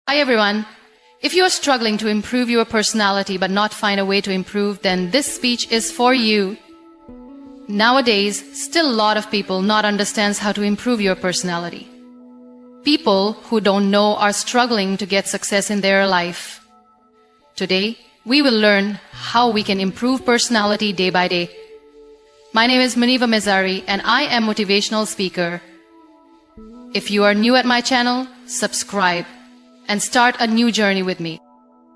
Hi everyone. If you are struggling to improve your personality but not find a way to improve, then this speech is for you. Nowadays, still a lot of people not understands how to improve your personality. People who don't know are struggling to get success in their life. Today, we will learn how we can improve personality day by day. My name is Muniba Mazari and I am motivational speaker. If you are new at my channel, subscribe and start a new journey with me.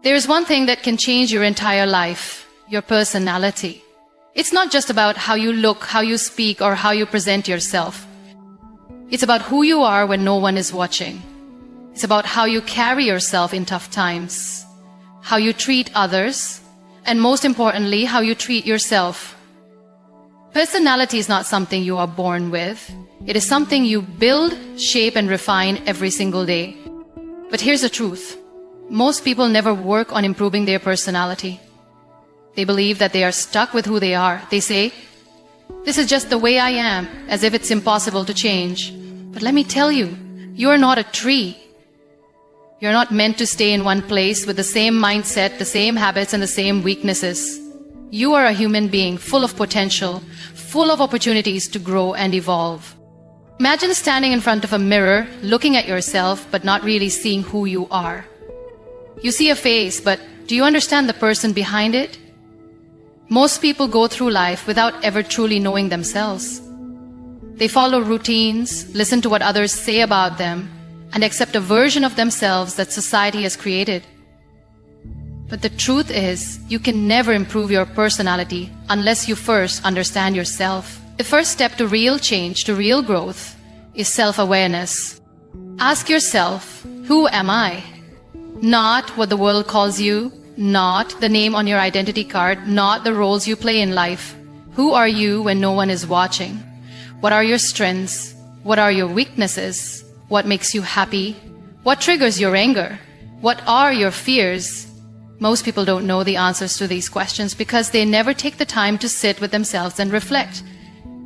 There is one thing that can change your entire life, your personality. It's not just about how you look, how you speak, or how you present yourself. It's about who you are when no one is watching. It's about how you carry yourself in tough times, how you treat others, and most importantly, how you treat yourself. Personality is not something you are born with. It is something you build, shape, and refine every single day. But here's the truth. Most people never work on improving their personality. They believe that they are stuck with who they are. They say, "This is just the way I am," as if it's impossible to change. But let me tell you, you are not a tree. You're not meant to stay in one place with the same mindset, the same habits, and the same weaknesses. You are a human being full of potential, full of opportunities to grow and evolve. Imagine standing in front of a mirror, looking at yourself, but not really seeing who you are. You see a face, but do you understand the person behind it? Most people go through life without ever truly knowing themselves. They follow routines, listen to what others say about them, and accept a version of themselves that society has created. But the truth is, you can never improve your personality unless you first understand yourself. The first step to real change, to real growth, is self-awareness. Ask yourself, who am I? Not what the world calls you, not the name on your identity card, not the roles you play in life. Who are you when no one is watching? What are your strengths? What are your weaknesses? What makes you happy? What triggers your anger? What are your fears? Most people don't know the answers to these questions because they never take the time to sit with themselves and reflect.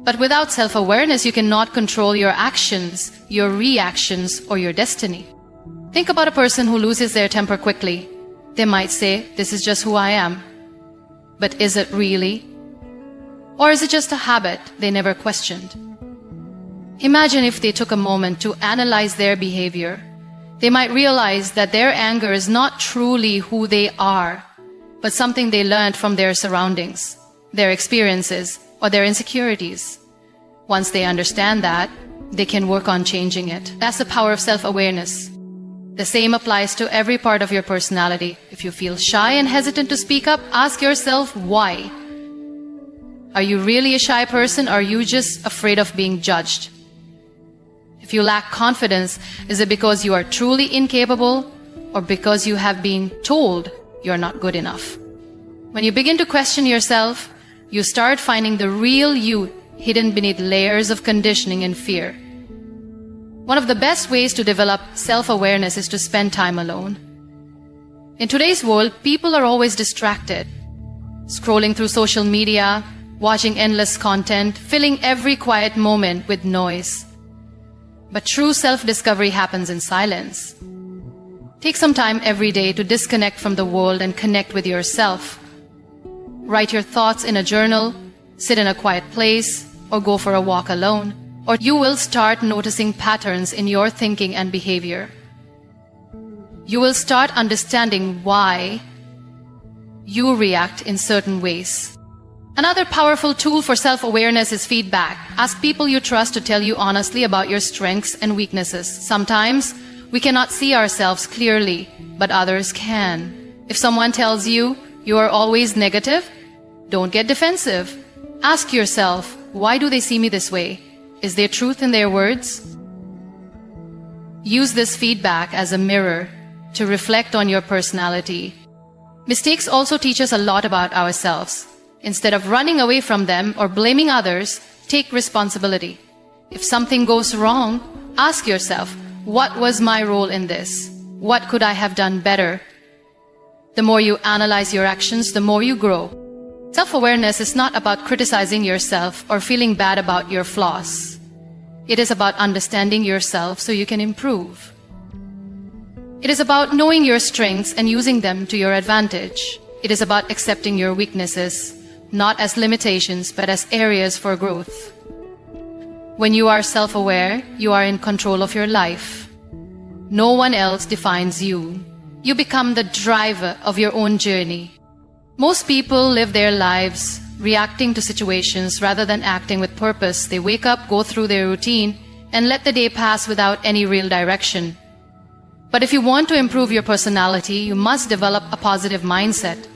But without self-awareness, you cannot control your actions, your reactions, or your destiny. Think about a person who loses their temper quickly. They might say, "This is just who I am." But is it really? Or is it just a habit they never questioned? Imagine if they took a moment to analyze their behavior. They might realize that their anger is not truly who they are, but something they learned from their surroundings, their experiences, or their insecurities. Once they understand that, they can work on changing it. That's the power of self-awareness. The same applies to every part of your personality. If you feel shy and hesitant to speak up, ask yourself why. Are you really a shy person, or are you just afraid of being judged? If you lack confidence, is it because you are truly incapable, or because you have been told you're not good enough? When you begin to question yourself, you start finding the real you hidden beneath layers of conditioning and fear. One of the best ways to develop self-awareness is to spend time alone. In today's world, people are always distracted, scrolling through social media, watching endless content, filling every quiet moment with noise. But true self-discovery happens in silence. Take some time every day to disconnect from the world and connect with yourself. Write your thoughts in a journal, sit in a quiet place, or go for a walk alone, or you will start noticing patterns in your thinking and behavior. You will start understanding why you react in certain ways. Another powerful tool for self-awareness is feedback. Ask people you trust to tell you honestly about your strengths and weaknesses. Sometimes we cannot see ourselves clearly, but others can. If someone tells you you are always negative, don't get defensive. Ask yourself, why do they see me this way? Is there truth in their words? Use this feedback as a mirror to reflect on your personality. Mistakes also teach us a lot about ourselves. Instead of running away from them or blaming others, take responsibility. If something goes wrong, ask yourself, what was my role in this? What could I have done better? The more you analyze your actions, the more you grow. Self-awareness is not about criticizing yourself or feeling bad about your flaws. It is about understanding yourself so you can improve. It is about knowing your strengths and using them to your advantage. It is about accepting your weaknesses, not as limitations, but as areas for growth. When you are self-aware, you are in control of your life. No one else defines you. You become the driver of your own journey. Most people live their lives reacting to situations rather than acting with purpose. They wake up, go through their routine, and let the day pass without any real direction. But if you want to improve your personality, you must develop a positive mindset.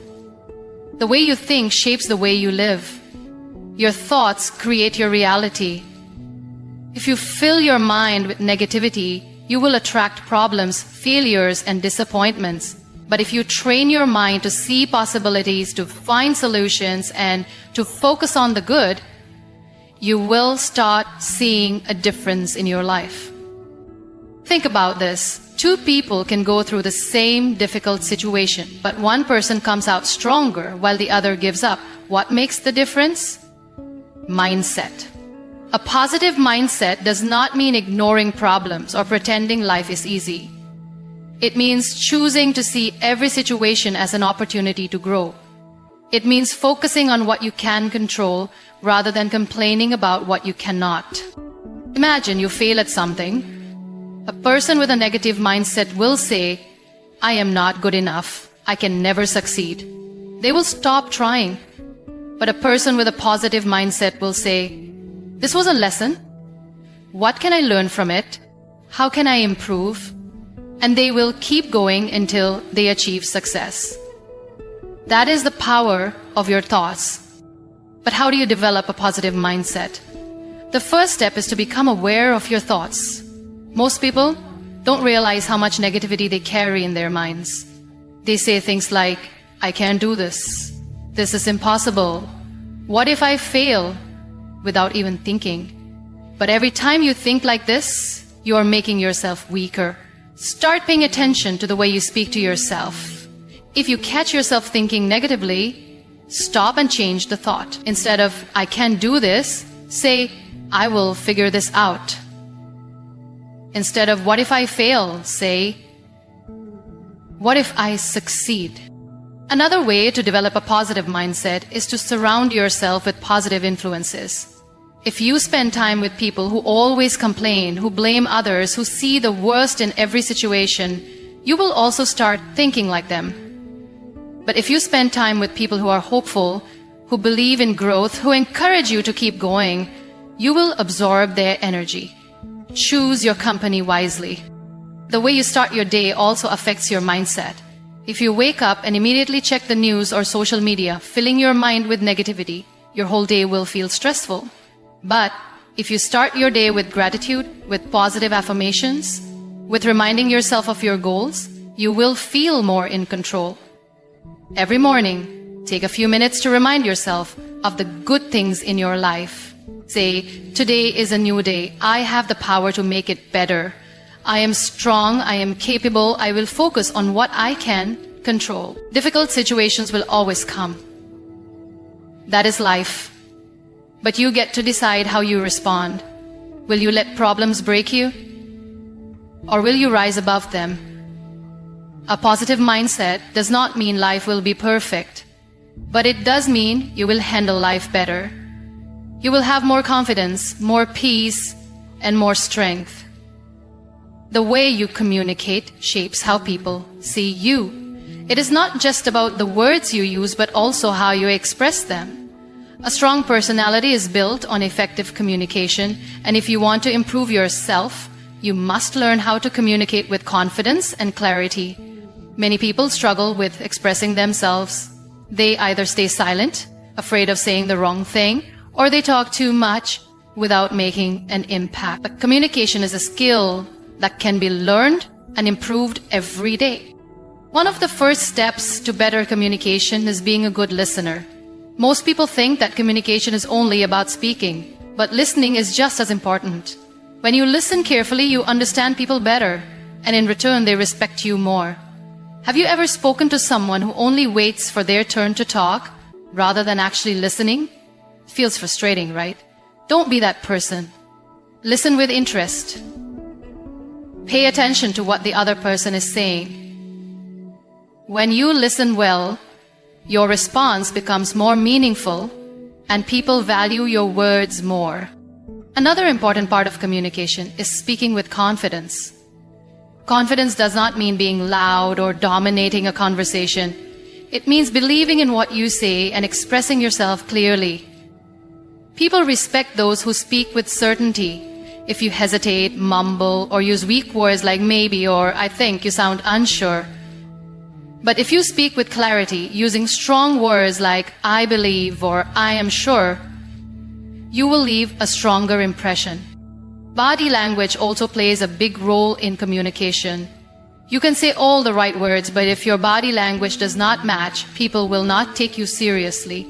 The way you think shapes the way you live. Your thoughts create your reality. If you fill your mind with negativity, you will attract problems, failures, and disappointments. But if you train your mind to see possibilities, to find solutions, and to focus on the good, you will start seeing a difference in your life. Think about this. Two people can go through the same difficult situation, but one person comes out stronger while the other gives up. What makes the difference? Mindset. A positive mindset does not mean ignoring problems or pretending life is easy. It means choosing to see every situation as an opportunity to grow. It means focusing on what you can control rather than complaining about what you cannot. Imagine you fail at something. A person with a negative mindset will say, "I am not good enough. I can never succeed." They will stop trying. But a person with a positive mindset will say, "This was a lesson. What can I learn from it? How can I improve?" And they will keep going until they achieve success. That is the power of your thoughts. But how do you develop a positive mindset? The first step is to become aware of your thoughts. Most people don't realize how much negativity they carry in their minds. They say things like, "I can't do this. This is impossible. What if I fail?" without even thinking. But every time you think like this, you are making yourself weaker. Start paying attention to the way you speak to yourself. If you catch yourself thinking negatively, stop and change the thought. Instead of, "I can't do this," say, "I will figure this out." Instead of, "What if I fail?" say, "What if I succeed?" Another way to develop a positive mindset is to surround yourself with positive influences. If you spend time with people who always complain, who blame others, who see the worst in every situation, you will also start thinking like them. But if you spend time with people who are hopeful, who believe in growth, who encourage you to keep going, you will absorb their energy. Choose your company wisely. The way you start your day also affects your mindset. If you wake up and immediately check the news or social media, filling your mind with negativity, your whole day will feel stressful. But if you start your day with gratitude, with positive affirmations, with reminding yourself of your goals, you will feel more in control. Every morning, take a few minutes to remind yourself of the good things in your life. Say, "Today is a new day. I have the power to make it better. I am strong. I am capable. I will focus on what I can control." Difficult situations will always come. That is life. But you get to decide how you respond. Will you let problems break you? Or will you rise above them? A positive mindset does not mean life will be perfect, but it does mean you will handle life better. You will have more confidence, more peace, and more strength. The way you communicate shapes how people see you. It is not just about the words you use, but also how you express them. A strong personality is built on effective communication, and if you want to improve yourself, you must learn how to communicate with confidence and clarity. Many people struggle with expressing themselves. They either stay silent, afraid of saying the wrong thing, or they talk too much without making an impact. But communication is a skill that can be learned and improved every day. One of the first steps to better communication is being a good listener. Most people think that communication is only about speaking, but listening is just as important. When you listen carefully, you understand people better, and in return, they respect you more. Have you ever spoken to someone who only waits for their turn to talk rather than actually listening? It feels frustrating, right? Don't be that person. Listen with interest. Pay attention to what the other person is saying. When you listen well, your response becomes more meaningful and people value your words more. Another important part of communication is speaking with confidence. Confidence does not mean being loud or dominating a conversation. It means believing in what you say and expressing yourself clearly. People respect those who speak with certainty. If you hesitate, mumble, or use weak words like maybe or I think, you sound unsure. But if you speak with clarity, using strong words like I believe or I am sure, you will leave a stronger impression. Body language also plays a big role in communication. You can say all the right words, but if your body language does not match, people will not take you seriously.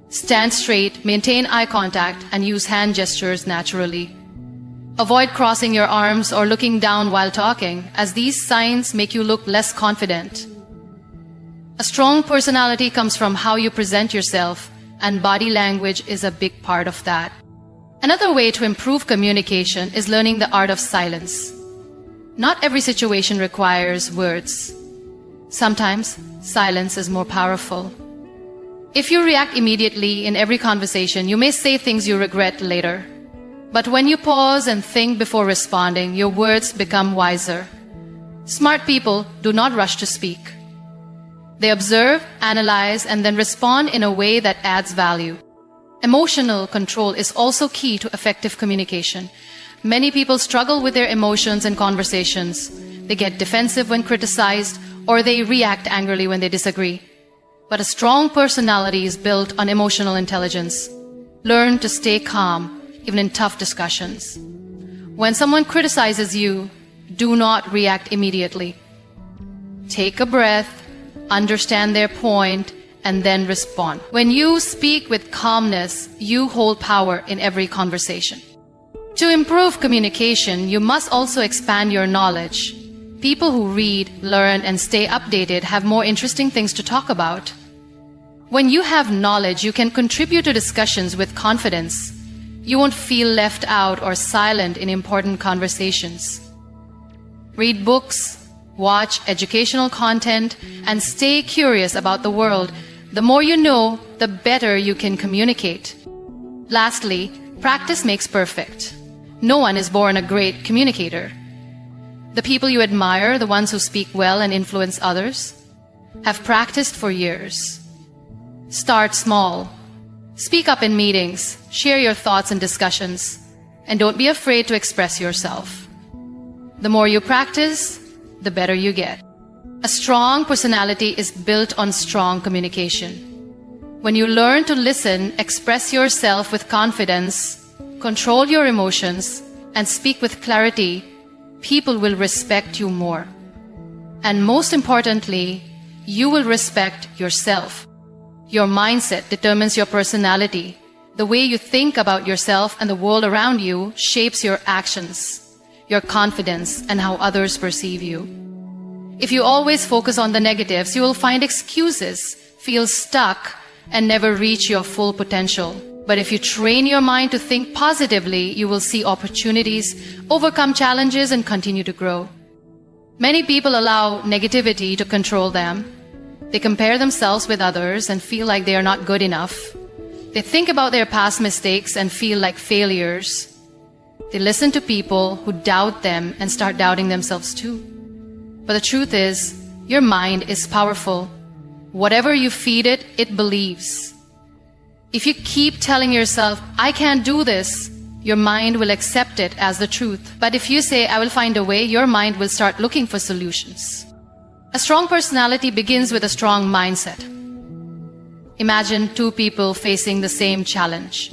Stand straight, maintain eye contact, and use hand gestures naturally. Avoid crossing your arms or looking down while talking, as these signs make you look less confident. A strong personality comes from how you present yourself, and body language is a big part of that. Another way to improve communication is learning the art of silence. Not every situation requires words. Sometimes silence is more powerful. If you react immediately in every conversation, you may say things you regret later. But when you pause and think before responding, your words become wiser. Smart people do not rush to speak. They observe, analyze, and then respond in a way that adds value. Emotional control is also key to effective communication. Many people struggle with their emotions in conversations. They get defensive when criticized, or they react angrily when they disagree. But a strong personality is built on emotional intelligence. Learn to stay calm, even in tough discussions. When someone criticizes you, do not react immediately. Take a breath, understand their point, and then respond. When you speak with calmness, you hold power in every conversation. To improve communication, you must also expand your knowledge. People who read, learn, and stay updated have more interesting things to talk about. When you have knowledge, you can contribute to discussions with confidence. You won't feel left out or silent in important conversations. Read books, watch educational content, and stay curious about the world. The more you know, the better you can communicate. Lastly, practice makes perfect. No one is born a great communicator. The people you admire, the ones who speak well and influence others, have practiced for years. Start small. Speak up in meetings, share your thoughts in discussions, and don't be afraid to express yourself. The more you practice, the better you get. A strong personality is built on strong communication. When you learn to listen, express yourself with confidence, control your emotions, and speak with clarity, people will respect you more. And most importantly, you will respect yourself. Your mindset determines your personality. The way you think about yourself and the world around you shapes your actions, your confidence, and how others perceive you. If you always focus on the negatives, you will find excuses, feel stuck, and never reach your full potential. But if you train your mind to think positively, you will see opportunities, overcome challenges, and continue to grow. Many people allow negativity to control them. They compare themselves with others and feel like they are not good enough. They think about their past mistakes and feel like failures. They listen to people who doubt them and start doubting themselves too. But the truth is, your mind is powerful. Whatever you feed it, it believes. If you keep telling yourself, I can't do this, your mind will accept it as the truth. But if you say, I will find a way, your mind will start looking for solutions. A strong personality begins with a strong mindset. Imagine two people facing the same challenge.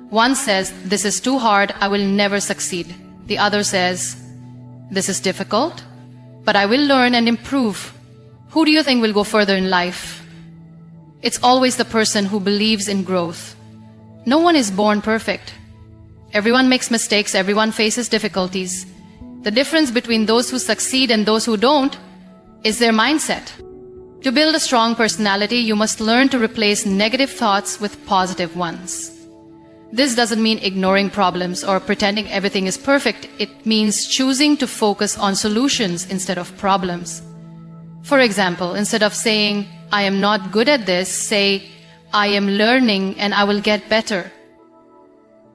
One says, this is too hard, I will never succeed. The other says, this is difficult, but I will learn and improve. Who do you think will go further in life? It's always the person who believes in growth. No one is born perfect. Everyone makes mistakes, everyone faces difficulties. The difference between those who succeed and those who don't is their mindset. To build a strong personality, you must learn to replace negative thoughts with positive ones. This doesn't mean ignoring problems or pretending everything is perfect. It means choosing to focus on solutions instead of problems. For example, instead of saying, I am not good at this, say, I am learning and I will get better.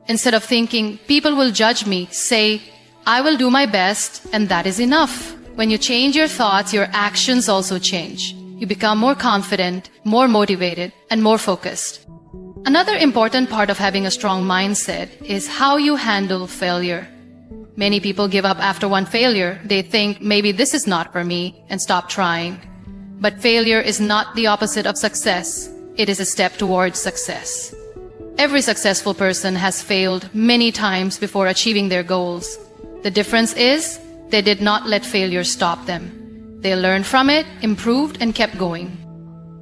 Instead of thinking, people will judge me, say, I will do my best and that is enough. When you change your thoughts, your actions also change. You become more confident, more motivated, and more focused. Another important part of having a strong mindset is how you handle failure. Many people give up after one failure. They think, maybe this is not for me, and stop trying. But failure is not the opposite of success. It is a step towards success. Every successful person has failed many times before achieving their goals. The difference is, they did not let failure stop them. They learned from it, improved, and kept going.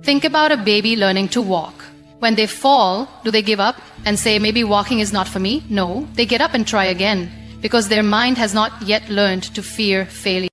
Think about a baby learning to walk. When they fall, do they give up and say, maybe walking is not for me? No, they get up and try again because their mind has not yet learned to fear failure.